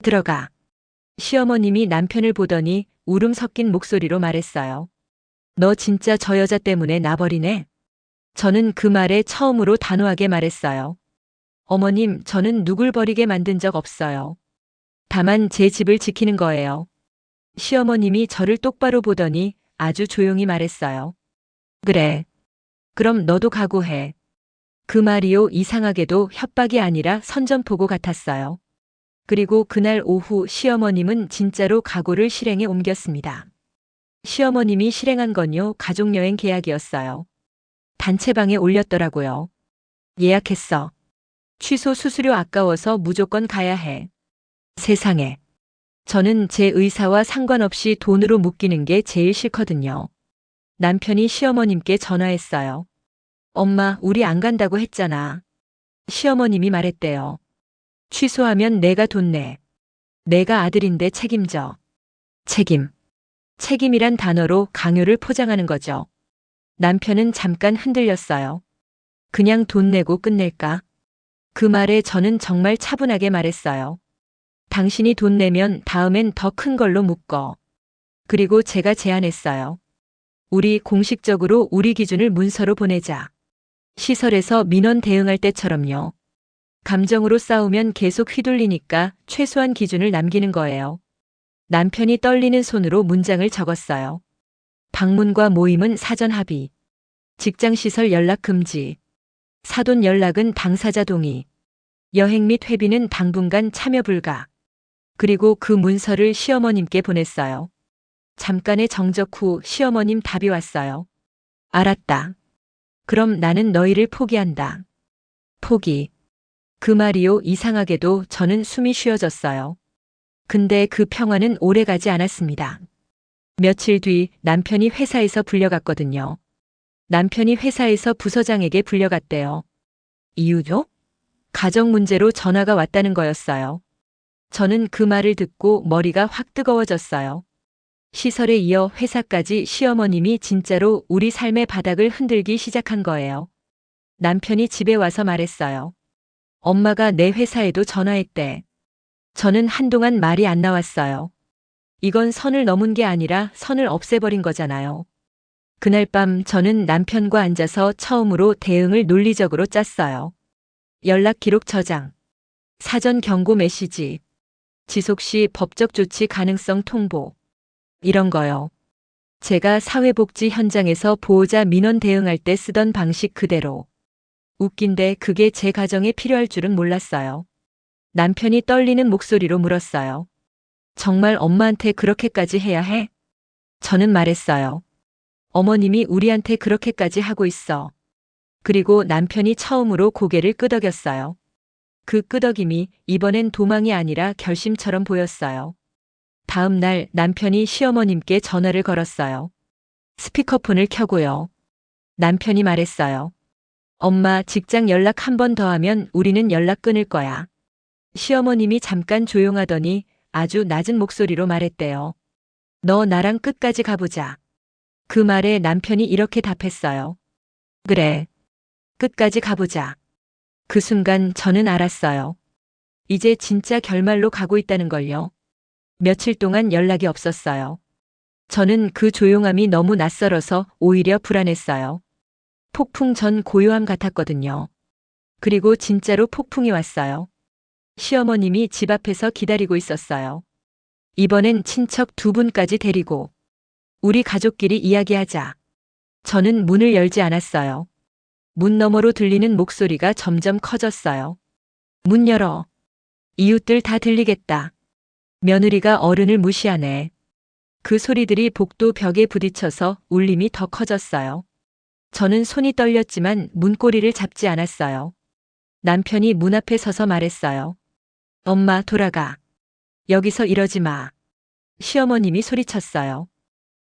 들어가. 시어머님이 남편을 보더니 울음 섞인 목소리로 말했어요. 너 진짜 저 여자 때문에 나버리네? 저는 그 말에 처음으로 단호하게 말했어요. 어머님, 저는 누굴 버리게 만든 적 없어요. 다만 제 집을 지키는 거예요. 시어머님이 저를 똑바로 보더니 아주 조용히 말했어요. 그래. 그럼 너도 각오해. 그 말이요, 이상하게도 협박이 아니라 선전포고 같았어요. 그리고 그날 오후 시어머님은 진짜로 각오를 실행에 옮겼습니다. 시어머님이 실행한 건요, 가족여행 계약이었어요. 단체방에 올렸더라고요. 예약했어. 취소 수수료 아까워서 무조건 가야 해. 세상에. 저는 제 의사와 상관없이 돈으로 묶이는 게 제일 싫거든요. 남편이 시어머님께 전화했어요. 엄마, 우리 안 간다고 했잖아. 시어머님이 말했대요. 취소하면 내가 돈 내. 내가 아들인데 책임져. 책임. 책임이란 단어로 강요를 포장하는 거죠. 남편은 잠깐 흔들렸어요. 그냥 돈 내고 끝낼까? 그 말에 저는 정말 차분하게 말했어요. 당신이 돈 내면 다음엔 더 큰 걸로 묶어. 그리고 제가 제안했어요. 우리 공식적으로 우리 기준을 문서로 보내자. 시설에서 민원 대응할 때처럼요. 감정으로 싸우면 계속 휘둘리니까 최소한 기준을 남기는 거예요. 남편이 떨리는 손으로 문장을 적었어요. 방문과 모임은 사전 합의. 직장시설 연락 금지. 사돈 연락은 당사자 동의. 여행 및 회비는 당분간 참여 불가. 그리고 그 문서를 시어머님께 보냈어요. 잠깐의 정적 후 시어머님 답이 왔어요. 알았다. 그럼 나는 너희를 포기한다. 포기. 그 말이요, 이상하게도 저는 숨이 쉬어졌어요. 근데 그 평화는 오래가지 않았습니다. 며칠 뒤 남편이 회사에서 불려갔거든요. 남편이 회사에서 부서장에게 불려갔대요. 이유죠? 가정 문제로 전화가 왔다는 거였어요. 저는 그 말을 듣고 머리가 확 뜨거워졌어요. 시설에 이어 회사까지 시어머님이 진짜로 우리 삶의 바닥을 흔들기 시작한 거예요. 남편이 집에 와서 말했어요. 엄마가 내 회사에도 전화했대. 저는 한동안 말이 안 나왔어요. 이건 선을 넘은 게 아니라 선을 없애버린 거잖아요. 그날 밤 저는 남편과 앉아서 처음으로 대응을 논리적으로 짰어요. 연락 기록 저장, 사전 경고 메시지, 지속 시 법적 조치 가능성 통보, 이런 거요. 제가 사회복지 현장에서 보호자 민원 대응할 때 쓰던 방식 그대로. 웃긴데 그게 제 가정에 필요할 줄은 몰랐어요. 남편이 떨리는 목소리로 물었어요. 정말 엄마한테 그렇게까지 해야 해? 저는 말했어요. 어머님이 우리한테 그렇게까지 하고 있어. 그리고 남편이 처음으로 고개를 끄덕였어요. 그 끄덕임이 이번엔 도망이 아니라 결심처럼 보였어요. 다음 날 남편이 시어머님께 전화를 걸었어요. 스피커폰을 켜고요. 남편이 말했어요. 엄마, 직장 연락 한 번 더 하면 우리는 연락 끊을 거야. 시어머님이 잠깐 조용하더니 아주 낮은 목소리로 말했대요. 너 나랑 끝까지 가보자. 그 말에 남편이 이렇게 답했어요. 그래. 끝까지 가보자. 그 순간 저는 알았어요. 이제 진짜 결말로 가고 있다는 걸요. 며칠 동안 연락이 없었어요. 저는 그 조용함이 너무 낯설어서 오히려 불안했어요. 폭풍 전 고요함 같았거든요. 그리고 진짜로 폭풍이 왔어요. 시어머님이 집 앞에서 기다리고 있었어요. 이번엔 친척 두 분까지 데리고 우리 가족끼리 이야기하자. 저는 문을 열지 않았어요. 문 너머로 들리는 목소리가 점점 커졌어요. 문 열어. 이웃들 다 들리겠다. 며느리가 어른을 무시하네. 그 소리들이 복도 벽에 부딪혀서 울림이 더 커졌어요. 저는 손이 떨렸지만 문고리를 잡지 않았어요. 남편이 문 앞에 서서 말했어요. 엄마, 돌아가. 여기서 이러지 마. 시어머님이 소리쳤어요.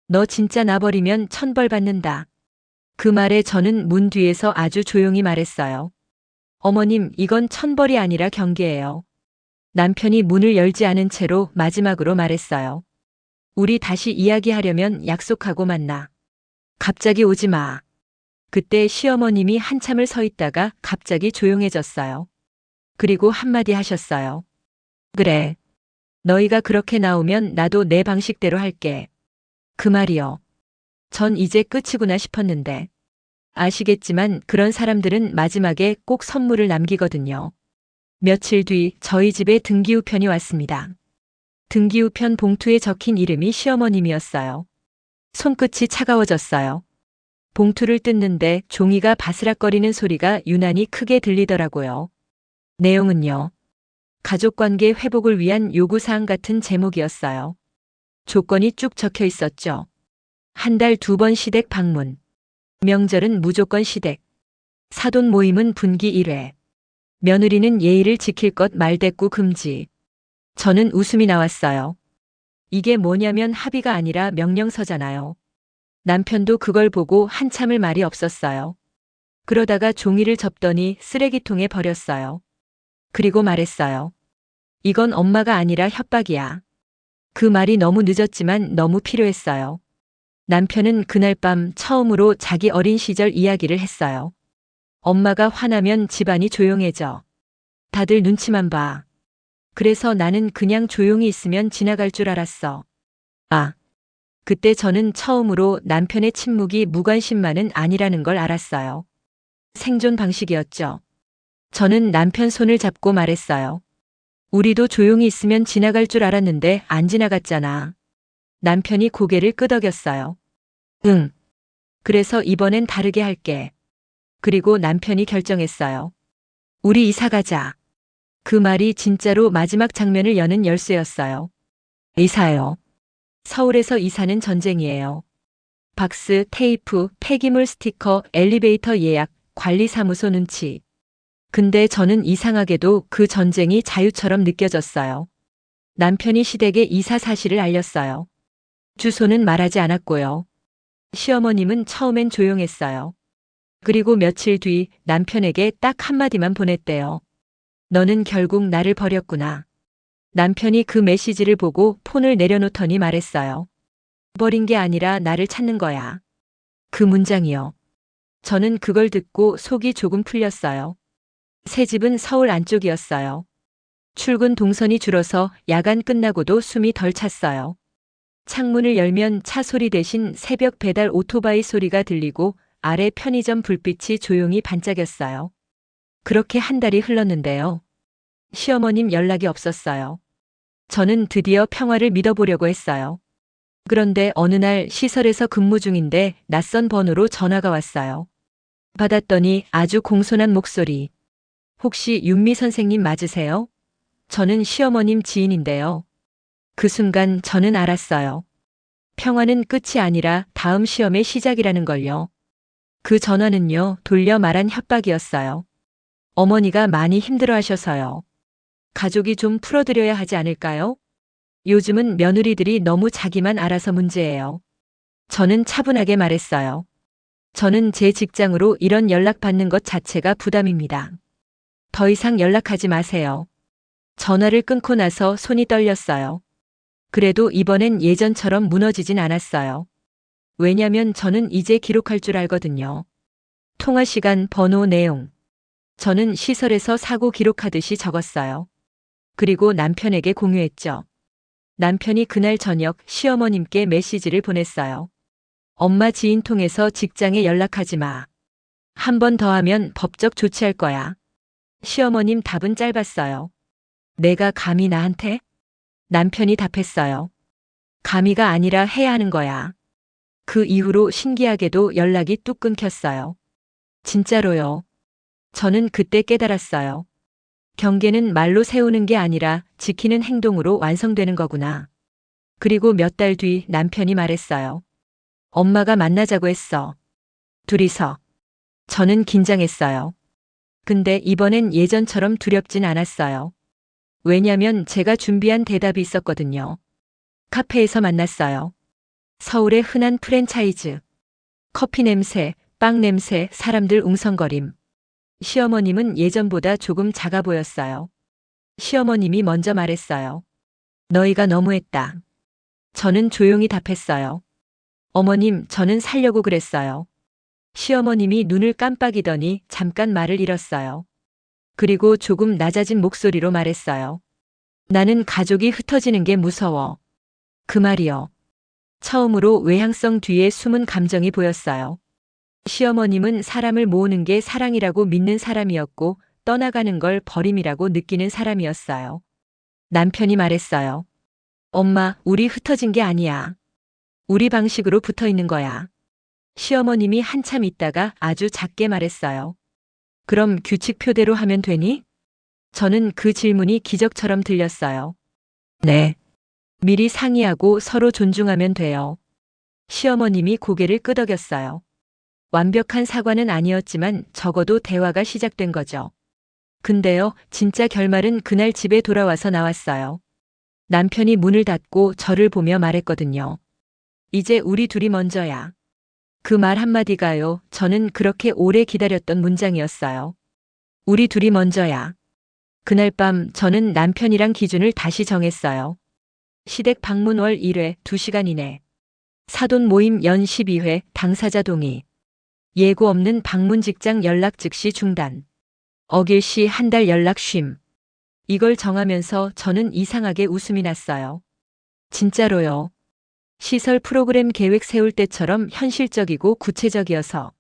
너 진짜 나버리면 천벌 받는다. 그 말에 저는 문 뒤에서 아주 조용히 말했어요. 어머님, 이건 천벌이 아니라 경계예요. 남편이 문을 열지 않은 채로 마지막으로 말했어요. 우리 다시 이야기하려면 약속하고 만나. 갑자기 오지 마. 그때 시어머님이 한참을 서 있다가 갑자기 조용해졌어요. 그리고 한마디 하셨어요. 그래. 너희가 그렇게 나오면 나도 내 방식대로 할게. 그 말이요. 전 이제 끝이구나 싶었는데. 아시겠지만 그런 사람들은 마지막에 꼭 선물을 남기거든요. 며칠 뒤 저희 집에 등기우편이 왔습니다. 등기우편 봉투에 적힌 이름이 시어머님이었어요. 손끝이 차가워졌어요. 봉투를 뜯는데 종이가 바스락거리는 소리가 유난히 크게 들리더라고요. 내용은요. 가족관계 회복을 위한 요구사항 같은 제목이었어요. 조건이 쭉 적혀 있었죠. 한 달 2번 시댁 방문. 명절은 무조건 시댁. 사돈 모임은 분기 1회. 며느리는 예의를 지킬 것 말대꾸 금지. 저는 웃음이 나왔어요. 이게 뭐냐면 합의가 아니라 명령서잖아요. 남편도 그걸 보고 한참을 말이 없었어요. 그러다가 종이를 접더니 쓰레기통에 버렸어요. 그리고 말했어요. 이건 엄마가 아니라 협박이야. 그 말이 너무 늦었지만 너무 필요했어요. 남편은 그날 밤 처음으로 자기 어린 시절 이야기를 했어요. 엄마가 화나면 집안이 조용해져. 다들 눈치만 봐. 그래서 나는 그냥 조용히 있으면 지나갈 줄 알았어. 아, 그때 저는 처음으로 남편의 침묵이 무관심만은 아니라는 걸 알았어요. 생존 방식이었죠. 저는 남편 손을 잡고 말했어요. 우리도 조용히 있으면 지나갈 줄 알았는데 안 지나갔잖아. 남편이 고개를 끄덕였어요. 응. 그래서 이번엔 다르게 할게. 그리고 남편이 결정했어요. 우리 이사 가자. 그 말이 진짜로 마지막 장면을 여는 열쇠였어요. 이사요. 서울에서 이사는 전쟁이에요. 박스, 테이프, 폐기물 스티커, 엘리베이터 예약, 관리사무소 눈치. 근데 저는 이상하게도 그 전쟁이 자유처럼 느껴졌어요. 남편이 시댁에 이사 사실을 알렸어요. 주소는 말하지 않았고요. 시어머님은 처음엔 조용했어요. 그리고 며칠 뒤 남편에게 딱 한마디만 보냈대요. 너는 결국 나를 버렸구나. 남편이 그 메시지를 보고 폰을 내려놓더니 말했어요. 버린 게 아니라 나를 찾는 거야. 그 문장이요. 저는 그걸 듣고 속이 조금 풀렸어요. 새 집은 서울 안쪽이었어요. 출근 동선이 줄어서 야간 끝나고도 숨이 덜 찼어요. 창문을 열면 차 소리 대신 새벽 배달 오토바이 소리가 들리고 아래 편의점 불빛이 조용히 반짝였어요. 그렇게 한 달이 흘렀는데요. 시어머님 연락이 없었어요. 저는 드디어 평화를 믿어보려고 했어요. 그런데 어느 날 시설에서 근무 중인데 낯선 번호로 전화가 왔어요. 받았더니 아주 공손한 목소리. 혹시 윤미 선생님 맞으세요? 저는 시어머님 지인인데요. 그 순간 저는 알았어요. 평화는 끝이 아니라 다음 시험의 시작이라는 걸요. 그 전화는요, 돌려 말한 협박이었어요. 어머니가 많이 힘들어 하셔서요. 가족이 좀 풀어드려야 하지 않을까요? 요즘은 며느리들이 너무 자기만 알아서 문제예요. 저는 차분하게 말했어요. 저는 제 직장으로 이런 연락 받는 것 자체가 부담입니다. 더 이상 연락하지 마세요. 전화를 끊고 나서 손이 떨렸어요. 그래도 이번엔 예전처럼 무너지진 않았어요. 왜냐면 저는 이제 기록할 줄 알거든요. 통화 시간, 번호, 내용. 저는 시설에서 사고 기록하듯이 적었어요. 그리고 남편에게 공유했죠. 남편이 그날 저녁 시어머님께 메시지를 보냈어요. 엄마 지인 통해서 직장에 연락하지 마. 한 번 더 하면 법적 조치할 거야. 시어머님 답은 짧았어요. 내가 감히 나한테? 남편이 답했어요. 감히가 아니라 해야 하는 거야. 그 이후로 신기하게도 연락이 뚝 끊겼어요. 진짜로요. 저는 그때 깨달았어요. 경계는 말로 세우는 게 아니라 지키는 행동으로 완성되는 거구나. 그리고 몇 달 뒤 남편이 말했어요. 엄마가 만나자고 했어. 둘이서. 저는 긴장했어요. 근데 이번엔 예전처럼 두렵진 않았어요. 왜냐면 제가 준비한 대답이 있었거든요. 카페에서 만났어요. 서울의 흔한 프랜차이즈. 커피 냄새, 빵 냄새, 사람들 웅성거림. 시어머님은 예전보다 조금 작아 보였어요. 시어머님이 먼저 말했어요. 너희가 너무했다. 저는 조용히 답했어요. 어머님, 저는 살려고 그랬어요. 시어머님이 눈을 깜빡이더니 잠깐 말을 잃었어요. 그리고 조금 낮아진 목소리로 말했어요. 나는 가족이 흩어지는 게 무서워. 그 말이요. 처음으로 외향성 뒤에 숨은 감정이 보였어요. 시어머님은 사람을 모으는 게 사랑이라고 믿는 사람이었고 떠나가는 걸 버림이라고 느끼는 사람이었어요. 남편이 말했어요. 엄마, 우리 흩어진 게 아니야. 우리 방식으로 붙어 있는 거야. 시어머님이 한참 있다가 아주 작게 말했어요. 그럼 규칙표대로 하면 되니? 저는 그 질문이 기적처럼 들렸어요. 네. 미리 상의하고 서로 존중하면 돼요. 시어머님이 고개를 끄덕였어요. 완벽한 사과는 아니었지만 적어도 대화가 시작된 거죠. 근데요, 진짜 결말은 그날 집에 돌아와서 나왔어요. 남편이 문을 닫고 저를 보며 말했거든요. 이제 우리 둘이 먼저야. 그 말 한마디가요, 저는 그렇게 오래 기다렸던 문장이었어요. 우리 둘이 먼저야. 그날 밤 저는 남편이랑 기준을 다시 정했어요. 시댁 방문 월 1회 2시간 이내. 사돈 모임 연 12회 당사자 동의. 예고 없는 방문 직장 연락 즉시 중단. 어길시 한 달 연락 쉼. 이걸 정하면서 저는 이상하게 웃음이 났어요. 진짜로요. 시설 프로그램 계획 세울 때처럼 현실적이고 구체적이어서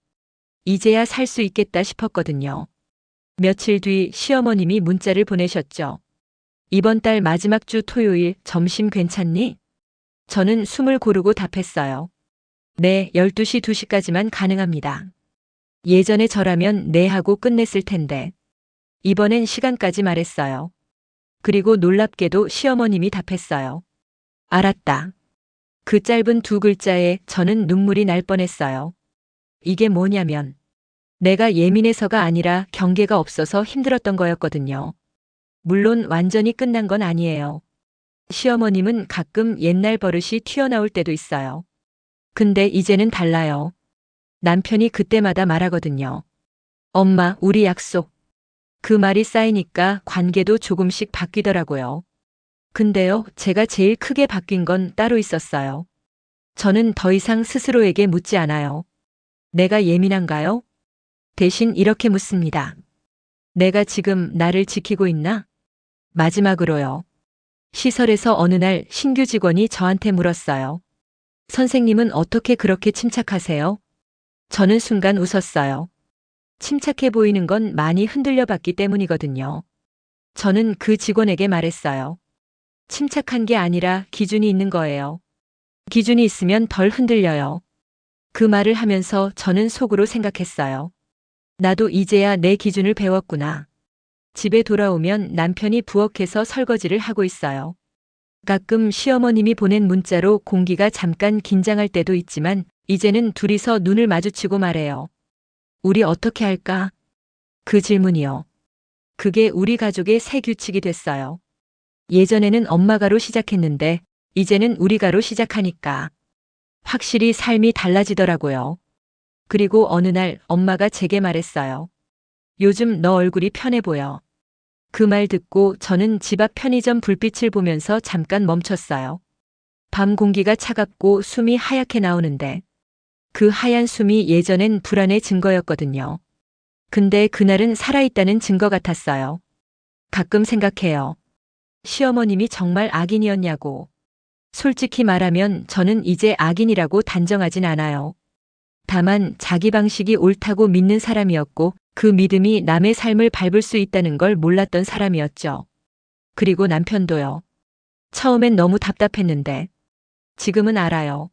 이제야 살 수 있겠다 싶었거든요. 며칠 뒤 시어머님이 문자를 보내셨죠. 이번 달 마지막 주 토요일 점심 괜찮니? 저는 숨을 고르고 답했어요. 네, 12시 2시까지만 가능합니다. 예전에 저라면 네 하고 끝냈을 텐데. 이번엔 시간까지 말했어요. 그리고 놀랍게도 시어머님이 답했어요. 알았다. 그 짧은 2글자에 저는 눈물이 날 뻔했어요. 이게 뭐냐면 내가 예민해서가 아니라 경계가 없어서 힘들었던 거였거든요. 물론 완전히 끝난 건 아니에요. 시어머님은 가끔 옛날 버릇이 튀어나올 때도 있어요. 근데 이제는 달라요. 남편이 그때마다 말하거든요. 엄마, 우리 약속. 그 말이 쌓이니까 관계도 조금씩 바뀌더라고요. 근데요, 제가 제일 크게 바뀐 건 따로 있었어요. 저는 더 이상 스스로에게 묻지 않아요. 내가 예민한가요? 대신 이렇게 묻습니다. 내가 지금 나를 지키고 있나? 마지막으로요. 시설에서 어느 날 신규 직원이 저한테 물었어요. 선생님은 어떻게 그렇게 침착하세요? 저는 순간 웃었어요. 침착해 보이는 건 많이 흔들려 봤기 때문이거든요. 저는 그 직원에게 말했어요. 침착한 게 아니라 기준이 있는 거예요. 기준이 있으면 덜 흔들려요. 그 말을 하면서 저는 속으로 생각했어요. 나도 이제야 내 기준을 배웠구나. 집에 돌아오면 남편이 부엌에서 설거지를 하고 있어요. 가끔 시어머님이 보낸 문자로 공기가 잠깐 긴장할 때도 있지만 이제는 둘이서 눈을 마주치고 말해요. 우리 어떻게 할까? 그 질문이요. 그게 우리 가족의 새 규칙이 됐어요. 예전에는 엄마가로 시작했는데 이제는 우리가로 시작하니까 확실히 삶이 달라지더라고요. 그리고 어느 날 엄마가 제게 말했어요. 요즘 너 얼굴이 편해 보여. 그 말 듣고 저는 집 앞 편의점 불빛을 보면서 잠깐 멈췄어요. 밤 공기가 차갑고 숨이 하얗게 나오는데 그 하얀 숨이 예전엔 불안의 증거였거든요. 근데 그날은 살아있다는 증거 같았어요. 가끔 생각해요. 시어머님이 정말 악인이었냐고. 솔직히 말하면 저는 이제 악인이라고 단정하진 않아요. 다만 자기 방식이 옳다고 믿는 사람이었고 그 믿음이 남의 삶을 밟을 수 있다는 걸 몰랐던 사람이었죠. 그리고 남편도요. 처음엔 너무 답답했는데 지금은 알아요.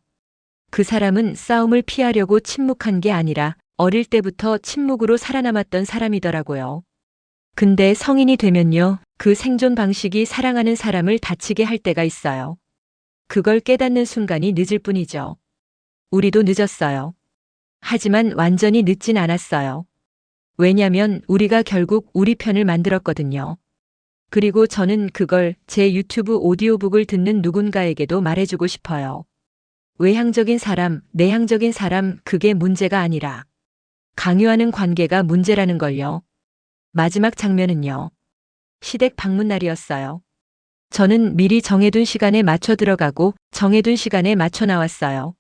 그 사람은 싸움을 피하려고 침묵한 게 아니라 어릴 때부터 침묵으로 살아남았던 사람이더라고요. 근데 성인이 되면요, 그 생존 방식이 사랑하는 사람을 다치게 할 때가 있어요. 그걸 깨닫는 순간이 늦을 뿐이죠. 우리도 늦었어요. 하지만 완전히 늦진 않았어요. 왜냐면 우리가 결국 우리 편을 만들었거든요. 그리고 저는 그걸 제 유튜브 오디오북을 듣는 누군가에게도 말해주고 싶어요. 외향적인 사람, 내향적인 사람, 그게 문제가 아니라 강요하는 관계가 문제라는 걸요. 마지막 장면은요. 시댁 방문 날이었어요. 저는 미리 정해둔 시간에 맞춰 들어가고 정해둔 시간에 맞춰 나왔어요.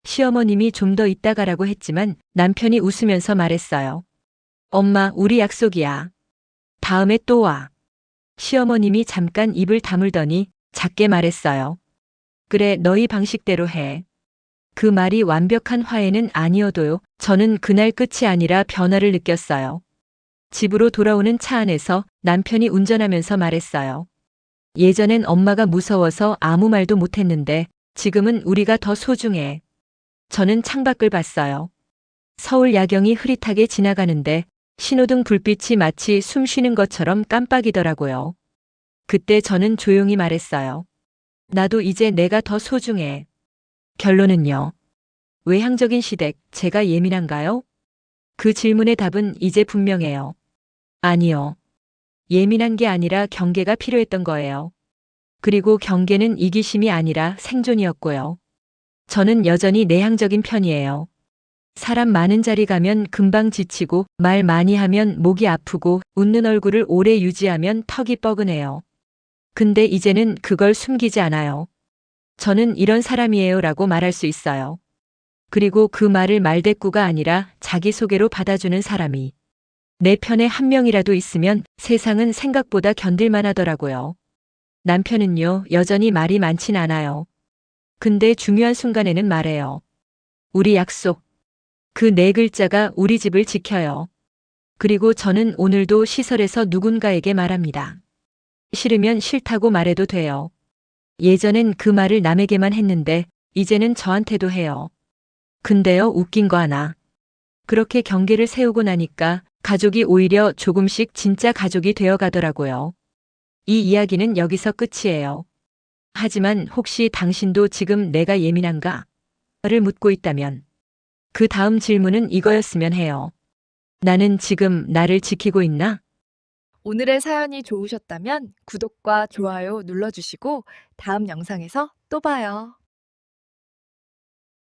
시어머님이 좀 더 있다 가라고 했지만 남편이 웃으면서 말했어요. 엄마, 우리 약속이야. 다음에 또 와. 시어머님이 잠깐 입을 다물더니 작게 말했어요. 그래, 너희 방식대로 해. 그 말이 완벽한 화해는 아니어도요. 저는 그날 끝이 아니라 변화를 느꼈어요. 집으로 돌아오는 차 안에서 남편이 운전하면서 말했어요. 예전엔 엄마가 무서워서 아무 말도 못했는데 지금은 우리가 더 소중해. 저는 창밖을 봤어요. 서울 야경이 흐릿하게 지나가는데 신호등 불빛이 마치 숨 쉬는 것처럼 깜빡이더라고요. 그때 저는 조용히 말했어요. 나도 이제 내가 더 소중해. 결론은요. 외향적인 시댁, 제가 예민한가요? 그 질문의 답은 이제 분명해요. 아니요. 예민한 게 아니라 경계가 필요했던 거예요. 그리고 경계는 이기심이 아니라 생존이었고요. 저는 여전히 내향적인 편이에요. 사람 많은 자리 가면 금방 지치고 말 많이 하면 목이 아프고 웃는 얼굴을 오래 유지하면 턱이 뻐근해요. 근데 이제는 그걸 숨기지 않아요. 저는 이런 사람이에요 라고 말할 수 있어요. 그리고 그 말을 말대꾸가 아니라 자기소개로 받아주는 사람이 내 편에 한 명이라도 있으면 세상은 생각보다 견딜만 하더라고요. 남편은요, 여전히 말이 많진 않아요. 근데 중요한 순간에는 말해요. 우리 약속. 그 네 글자가 우리 집을 지켜요. 그리고 저는 오늘도 시설에서 누군가에게 말합니다. 싫으면 싫다고 말해도 돼요. 예전엔 그 말을 남에게만 했는데 이제는 저한테도 해요. 근데요, 웃긴 거 하나. 그렇게 경계를 세우고 나니까 가족이 오히려 조금씩 진짜 가족이 되어 가더라고요. 이 이야기는 여기서 끝이에요. 하지만 혹시 당신도 지금 내가 예민한가? 를 묻고 있다면 그 다음 질문은 이거였으면 해요. 나는 지금 나를 지키고 있나? 오늘의 사연이 좋으셨다면 구독과 좋아요 눌러주시고 다음 영상에서 또 봐요.